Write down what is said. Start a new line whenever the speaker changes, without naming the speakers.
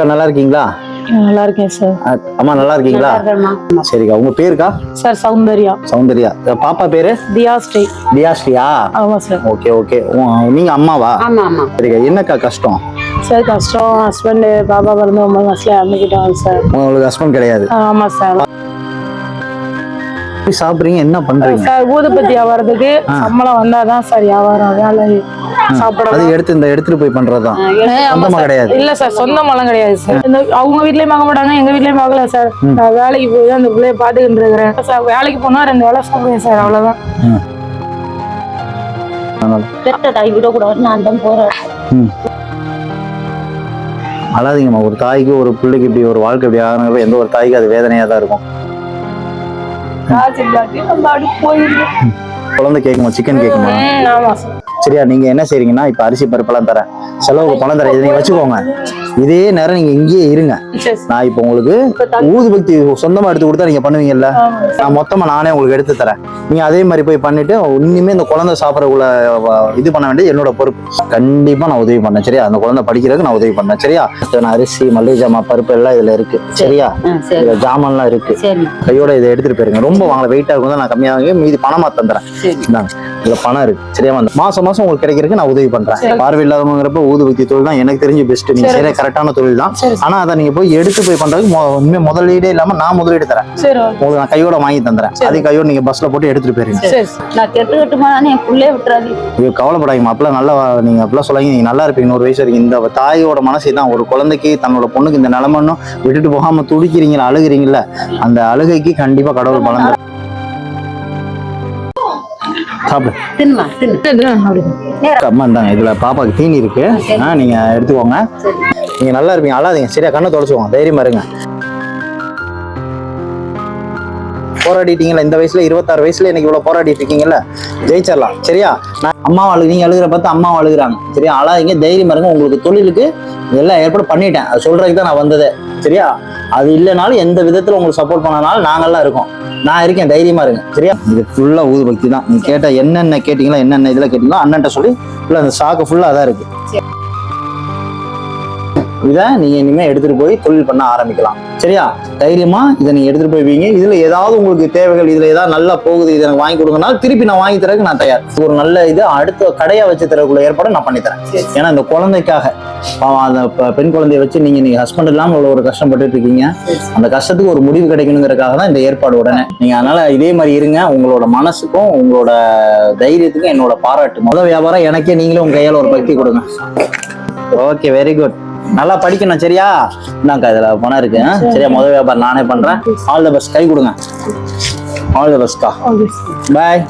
அக்கா நல்லா இருக்கீங்களா?
நல்லா இருக்கேன் சார்.
அம்மா நல்லா இருக்கீங்களா? சரிக்கா. உங்க பேருக்கா?
சார் சௌந்தர்யா.
சௌந்தர்யா. பாப்பா பேரு?
தியாஸ்ரீ.
தியாஸ்ரீயா?
ஆமா சார்.
Okay okay. நீங்க அம்மாவா?
ஆமா ஆமா.
சரிக்கா. என்னக்கா கஷ்டம்?
சார் கஷ்டம், ஹஸ்பண்ட் பாப்பா பிறந்து 9 மாசத்துல இறந்துக்கிட்டாங்க சார்.
உங்களுக்கு ஹஸ்பண்ட் கிடையாது?
ஆமா சார்.
சாப்பிடுறீங்க, என்ன பண்றீங்க
சார்? ஊதுபத்தி வியாபாரத்துக்கு சம்பளம் வந்தாதான் சார் வியாபாரம், வேலை சாப்பிட.
அது எடுத்துட்டு போய் பண்றதுதான், சொந்தமா கிடையாது.
இல்ல சார், சொந்தமெல்லாம் கிடையாது சார். அவங்க வீட்லயும் பார்க்க மாட்டாங்க, எங்க வீட்லயும் பார்க்கல சார். நான் வேலைக்கு போய் அந்த பிள்ளைய பாத்துக்கிட்டு இருக்கிறேன் சார். வேலைக்கு போனா 2 வேலை சாப்பிடுவேன் சார், அவ்வளவுதான்.
விடக்கூடாது, நான் தான் போறேன்.
அழாதீங்கம்மா. ஒரு தாய்க்கு ஒரு பிள்ளைக்கு இப்படி ஒரு வாழ்க்கை இப்படி ஆகிறப்ப எந்த ஒரு தாய்க்கு அது வேதனையா தான் இருக்கும். குழந்தை கேட்குமா? சிக்கன் கேட்குமா? சரியா? நீங்க என்ன செய்றீங்கன்னா, இப்ப அரிசி பருப்பெல்லாம் தரேன், செலவுக்கு பணம் தரேன், இதை நீங்க வச்சுக்கோங்க. இதே நேரம் நீங்க இங்கேயே இருங்க. நான் இப்ப உங்களுக்கு ஊதுபத்தி சொந்தமா எடுத்து கொடுத்தா நீங்க பண்ணுவீங்கல்ல, நான் மொத்தமா நானே உங்களுக்கு எடுத்து தரேன். நீங்க அதே மாதிரி போய் பண்ணிட்டு இனிமே இந்த குழந்தை சாப்பிடறக்குள்ள இது பண்ண வேண்டியது என்னோட பொறுப்பு. கண்டிப்பா நான் உதவி பண்ணேன். சரியா? அந்த குழந்தை படிக்கிறதுக்கு நான் உதவி பண்ணேன். சரியா? அரிசி, மல்லிகை ஜாமான், பருப்பு எல்லாம் இதுல இருக்கு. சரியா? இதுல ஜாமான்லாம் இருக்கு. கையோட இதை எடுத்துட்டு போயிருங்க. ரொம்ப வாங்கல, வெயிட்டா இருக்கும் தான் நான் கம்மியாக மீதி பணமா தந்துறேன். இதுல பணம் இருக்கு. சரியா? மாசம் மாசம் உங்களுக்கு கிடைக்கிறதுக்கு நான் உதவி பண்றேன். பார்வை இல்லாதவங்கிறப்ப ஊதுபத்தி தொழில் தான் எனக்கு தெரிஞ்சு பெஸ்ட். நீங்க செய்யற கரெக்டான தொழில் தான். ஆனா அதை நீங்க போய் எடுத்து போய் பண்றதுக்கு முதலீடே இல்லாம நான் முதலீடு தரேன். உங்களுக்கு நான் கையோட வாங்கி தந்துறேன். அதே கையோட நீங்க பஸ்ல போட்டு எடுத்துட்டு போயிருங்க. கவலைப்படாதீங்க. அப்பெல்லாம் நல்லா நீங்க அப்பெல்லாம் சொல்லுங்க, நீங்க நல்லா இருப்பீங்க 100 வயசு வரைக்கும். இந்த தாயோட மனசு தான், ஒரு குழந்தைக்கு தன்னோட பொண்ணுக்கு இந்த நிலைமைன்னு விட்டுட்டு போகாம துடிக்கிறீங்களா, அழுகுறீங்களா, அந்த அழுகைக்கு கண்டிப்பா கடவுள் பலன் தரும். அம்மா இந்தாங்க, இதுல பாப்பாக்கு தீனி இருக்கு, நீங்க எடுத்துக்கோங்க. நீங்க நல்லா இருப்பீங்க, அழாதீங்க. சரியா? கண்ணை தொடச்சுக்கோங்க, தைரியமா இருங்க. போராடிட்டீங்களா இந்த வயசுல, 26 வயசுல எனக்கு இவ்வளவு போராடிட்டு இருக்கீங்கல்ல, ஜெயிச்சிடலாம். சரியா? நான் அம்மா நீங்க அழுகிற பார்த்து அம்மா அழுகுறாங்க. சரியா? அழாதீங்க, தைரியமா இருங்க. உங்களுக்கு தொழிலுக்கு எல்லாம் ஏற்பாடு பண்ணிட்டேன், அது சொல்றதுக்கு தான் நான் வந்ததே. சரியா? அது இல்லைனாலும் எந்த விதத்துல உங்களுக்கு சப்போர்ட் பண்ணனாலும் நாங்கெல்லாம் இருக்கோம். நான் இருக்கேன், தைரியமா இருங்க. சரியா? இது ஃபுல்லா ஊதுபக்தி தான். நீங்க கேட்ட என்னென்ன கேட்டீங்களா, என்னென்ன இதுல கேட்டீங்களோ அண்ணன்ட்ட சொல்லி ஃபுல்லா அந்த சாக்கு ஃபுல்லா அதான் இருக்கு. இதை நீங்க இனிமே எடுத்துட்டு போய் தொழில் பண்ண ஆரம்பிக்கலாம். சரியா? தைரியமா இதை நீங்க எடுத்துட்டு போய்வீங்க. இதுல ஏதாவது உங்களுக்கு தேவைகள், இதுல ஏதாவது நல்லா போகுது, இதை எனக்கு வாங்கி கொடுங்கன்னா திருப்பி நான் வாங்கி தரக்கு நான் தயார். ஒரு நல்ல இது அடுத்த கடையா வச்சு தரக்குள்ள ஏற்பாடு நான் பண்ணி தரேன். ஏன்னா இந்த குழந்தைக்காக, அந்த பெண் குழந்தைய வச்சு நீங்க ஹஸ்பண்ட் இல்லாம ஒரு கஷ்டப்பட்டு இருக்கீங்க. அந்த கஷ்டத்துக்கு ஒரு முடிவு கிடைக்கணுங்கிறதுக்காக தான் இந்த ஏற்பாடு உடனே. நீங்க அதனால இதே மாதிரி இருங்க. உங்களோட மனசுக்கும் உங்களோட தைரியத்துக்கும் என்னோட பாராட்டு. முதல் வியாபாரம் எனக்கே நீங்களும் உங்க கையால ஒரு பக்தி கொடுங்க. Okay, very good. நல்லா படிக்கணும். சரியா? இந்தாங்க, இதுல பணம் இருக்கு. சரியா? முதல் வியாபாரம் நானே பண்றேன். All the best. கை கொடுங்க. ஆல் தி பெஸ்ட்கா. பாய்.